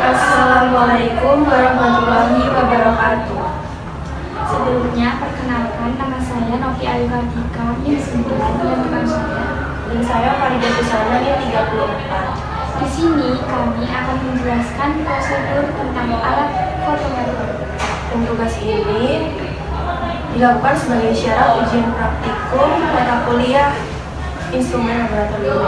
Assalamualaikum warahmatullahi wabarakatuh. Sebelumnya, perkenalkan nama saya Novi Ayu Kartika, NIM 9, dan teman saya. Dan saya Farida Busana, NIM 34. Di sini kami akan menjelaskan prosedur tentang alat fotometer. Dan tugas ini dilakukan sebagai syarat ujian praktikum mata kuliah instrumen laboratorium.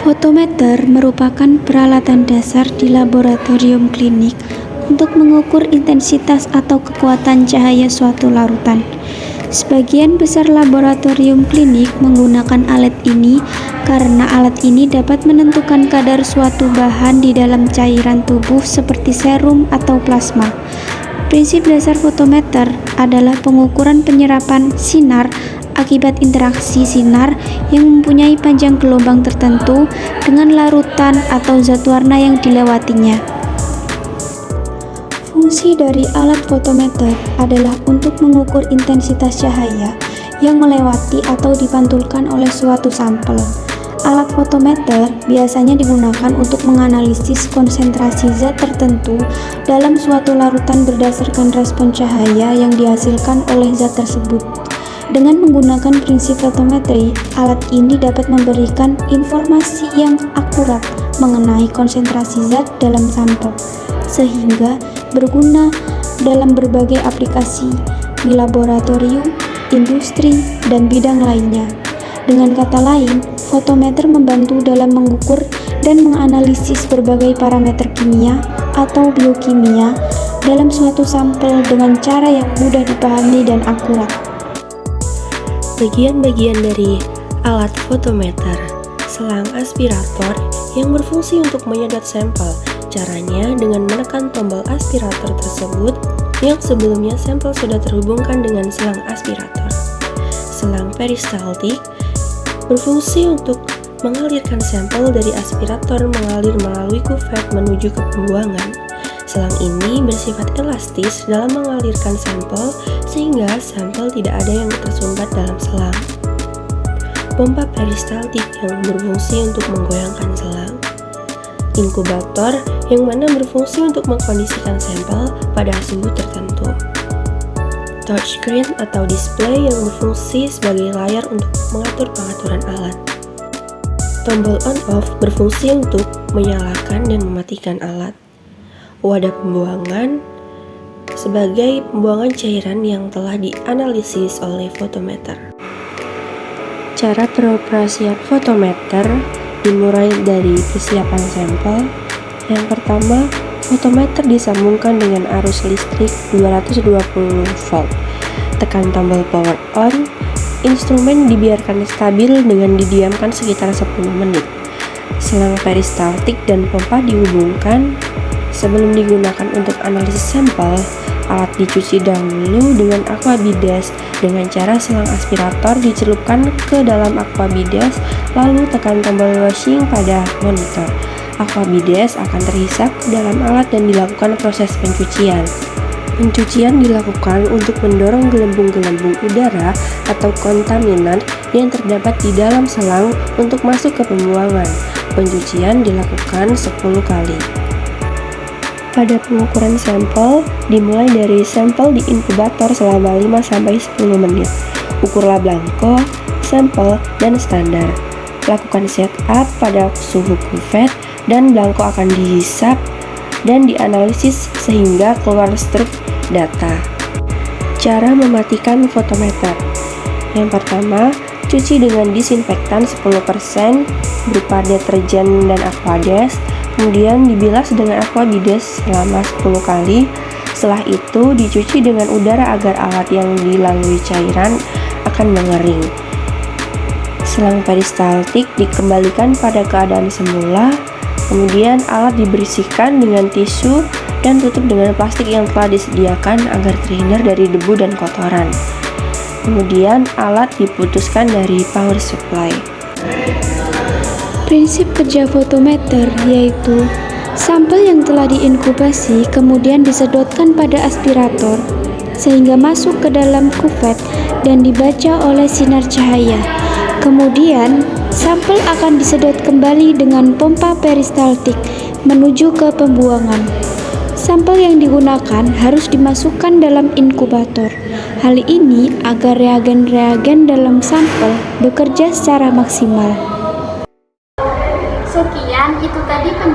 Fotometer merupakan peralatan dasar di laboratorium klinik untuk mengukur intensitas atau kekuatan cahaya suatu larutan. Sebagian besar laboratorium klinik menggunakan alat ini karena alat ini dapat menentukan kadar suatu bahan di dalam cairan tubuh seperti serum atau plasma. Prinsip dasar fotometer adalah pengukuran penyerapan sinar akibat interaksi sinar yang mempunyai panjang gelombang tertentu dengan larutan atau zat warna yang dilewatinya. Fungsi dari alat fotometer adalah untuk mengukur intensitas cahaya yang melewati atau dipantulkan oleh suatu sampel. Alat fotometer biasanya digunakan untuk menganalisis konsentrasi zat tertentu dalam suatu larutan berdasarkan respon cahaya yang dihasilkan oleh zat tersebut. Dengan menggunakan prinsip fotometri, alat ini dapat memberikan informasi yang akurat mengenai konsentrasi zat dalam sampel, sehingga berguna dalam berbagai aplikasi di laboratorium, industri, dan bidang lainnya. Dengan kata lain, fotometer membantu dalam mengukur dan menganalisis berbagai parameter kimia atau biokimia dalam suatu sampel dengan cara yang mudah dipahami dan akurat. Bagian-bagian dari alat fotometer: selang aspirator yang berfungsi untuk menyedot sampel. Caranya dengan menekan tombol aspirator tersebut yang sebelumnya sampel sudah terhubungkan dengan selang aspirator. Selang peristaltik berfungsi untuk mengalirkan sampel dari aspirator mengalir melalui kuvet menuju ke pembuangan. Selang ini bersifat elastis dalam mengalirkan sampel sehingga sampel tidak ada yang tersumbat dalam selang. Pompa peristaltik yang berfungsi untuk menggoyangkan selang. Inkubator yang mana berfungsi untuk mengkondisikan sampel pada suhu tertentu. Touchscreen atau display yang berfungsi sebagai layar untuk mengatur pengaturan alat. Tombol on-off berfungsi untuk menyalakan dan mematikan alat. Wadah pembuangan sebagai pembuangan cairan yang telah dianalisis oleh fotometer. Cara beroperasi fotometer dimulai dari persiapan sampel. Yang pertama, fotometer disambungkan dengan arus listrik 220 volt. Tekan tombol power on. Instrumen dibiarkan stabil dengan didiamkan sekitar 10 menit. Selang peristaltik dan pompa dihubungkan. Sebelum digunakan untuk analisis sampel, alat dicuci dahulu dengan aqua bidas dengan cara selang aspirator dicelupkan ke dalam aqua bidas, lalu tekan tombol washing pada monitor. Aqua bidas akan terhisap ke dalam alat dan dilakukan proses pencucian. Pencucian dilakukan untuk mendorong gelembung-gelembung udara atau kontaminan yang terdapat di dalam selang untuk masuk ke pembuangan. Pencucian dilakukan 10 kali. Pada pengukuran sampel, dimulai dari sampel di inkubator selama 5-10 menit. Ukurlah blanko, sampel, dan standar. Lakukan setup pada suhu kuvet dan blanko akan dihisap dan dianalisis sehingga keluar struk data. Cara mematikan fotometer: yang pertama, cuci dengan disinfektan 10% berupa deterjen dan aquades. Kemudian dibilas dengan aqua bidas selama 10 kali. Setelah itu dicuci dengan udara agar alat yang dilalui cairan akan mengering. Selang peristaltik dikembalikan pada keadaan semula. Kemudian alat dibersihkan dengan tisu dan tutup dengan plastik yang telah disediakan agar terhindar dari debu dan kotoran. Kemudian alat diputuskan dari power supply. Prinsip kerja fotometer yaitu sampel yang telah diinkubasi kemudian disedotkan pada aspirator sehingga masuk ke dalam kuvet dan dibaca oleh sinar cahaya. Kemudian Sampel akan disedot kembali dengan pompa peristaltik menuju ke pembuangan. Sampel yang digunakan harus dimasukkan dalam inkubator. Hal ini agar reagen-reagen dalam sampel bekerja secara maksimal. Sekian itu tadi penjelasan